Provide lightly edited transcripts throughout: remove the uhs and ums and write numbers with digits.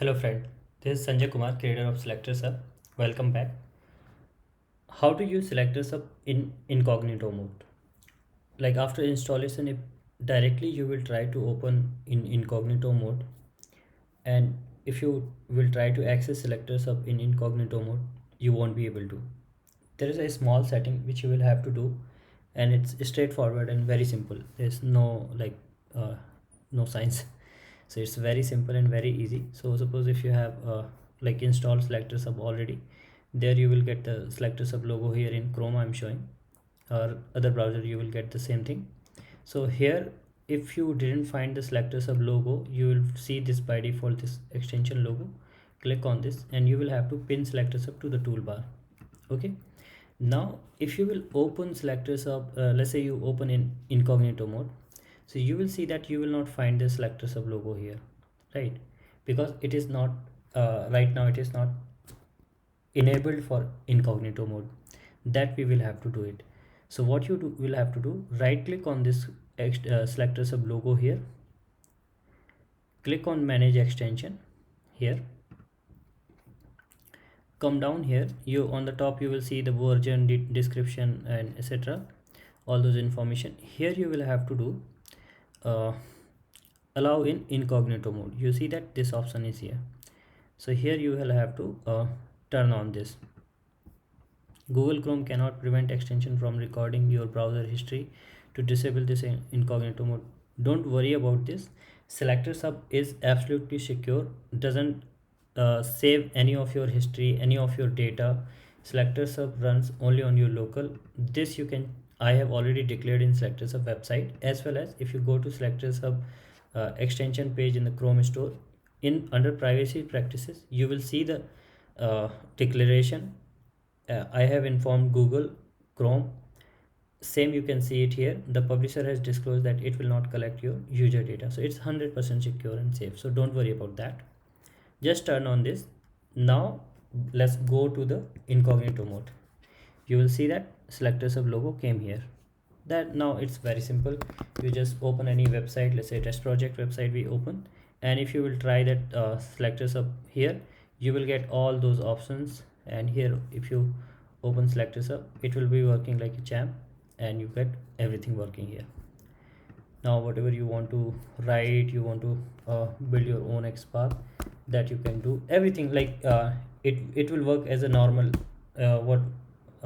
Hello friend, this is Sanjay Kumar, creator of SelectorsHub. Welcome back. How to use SelectorsHub in incognito mode? Like after installation, if directly you will try to open in incognito mode, and if you will try to access SelectorsHub in incognito mode, you won't be able to. There is a small setting which you will have to do, and it's straightforward and very simple. There's uh, no science. So it's very simple and very easy. So suppose if you have installed SelectorsHub already, there you will get the SelectorsHub logo here in Chrome I'm showing, or other browser you will get the same thing. So here, if you didn't find the SelectorsHub logo, you will see this by default, this extension logo. Click on this and you will have to pin SelectorsHub to the toolbar. Okay, now if you will open SelectorsHub, let's say you open in incognito mode, so you will see that you will not find the SelectorsHub logo here, right? Because it is not right now, it is not enabled for incognito mode. That we will have to do it. So what you will have to do, right click on this SelectorsHub logo here, click on manage extension here, come down here, you on the top you will see the version, description and etc, all those information. Here you will have to do allow in incognito mode. You see that this option is here, so here you will have to turn on this. Google Chrome cannot prevent extension from recording your browser history. To disable this in incognito mode, don't worry about this. SelectorsHub is absolutely secure, doesn't save any of your history, any of your data. SelectorsHub runs only on your local. This you can, I have already declared in SelectorsHub website, as well as if you go to SelectorsHub extension page in the Chrome store, in under privacy practices, you will see the declaration. I have informed Google Chrome. Same, you can see it here. The publisher has disclosed that it will not collect your user data, so it's 100% secure and safe. So don't worry about that. Just turn on this. Now let's go to the incognito mode. You will see that SelectorsHub logo came here. That now it's very simple. You just open any website, let's say test project website we open, and if you will try that SelectorsHub here, you will get all those options. And here if you open SelectorsHub, it will be working like a champ, and you get everything working here. Now whatever you want to write, you want to build your own XPath, that you can do everything. It will work as a normal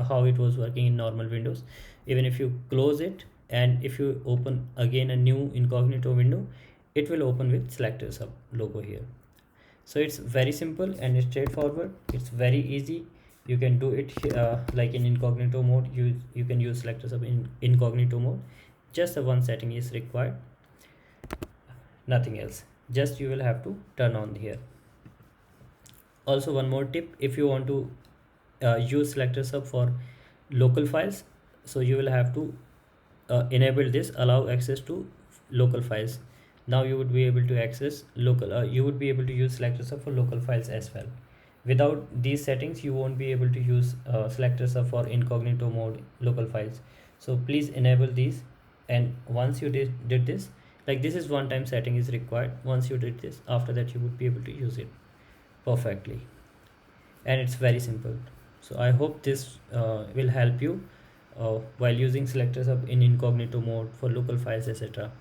how it was working in normal Windows. Even if you close it and if you open again a new incognito window, it will open with SelectorsHub logo here. So it's very simple and straightforward. It's very easy. You can do it like in incognito mode. You can use SelectorsHub in incognito mode. Just the one setting is required, nothing else. Just you will have to turn on here. Also one more tip, if you want to use SelectorsHub for local files, so you will have to enable this, allow access to local files. Now you would be able to access local, you would be able to use SelectorsHub for local files as well. Without these settings, you won't be able to use SelectorsHub for incognito mode local files. So please enable these, and once you did this, like this is one time setting is required. Once you did this, after that you would be able to use it perfectly, and it's very simple. So I hope this will help you while using SelectorsHub in incognito mode for local files, etc.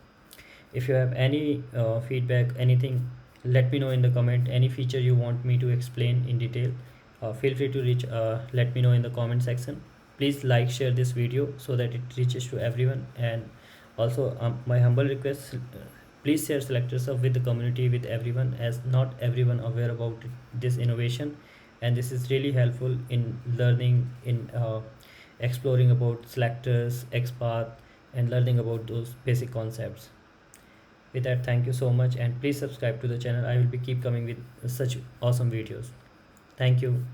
If you have any feedback, anything, let me know in the comment. Any feature you want me to explain in detail, feel free to let me know in the comment section. Please like, share this video so that it reaches to everyone. And also my humble request, please share SelectorsHub with the community, with everyone, as not everyone aware about this innovation, and this is really helpful in learning, in exploring about selectors, XPath, and learning about those basic concepts. With that, thank you so much, and please subscribe to the channel. I will be keep coming with such awesome videos. Thank you.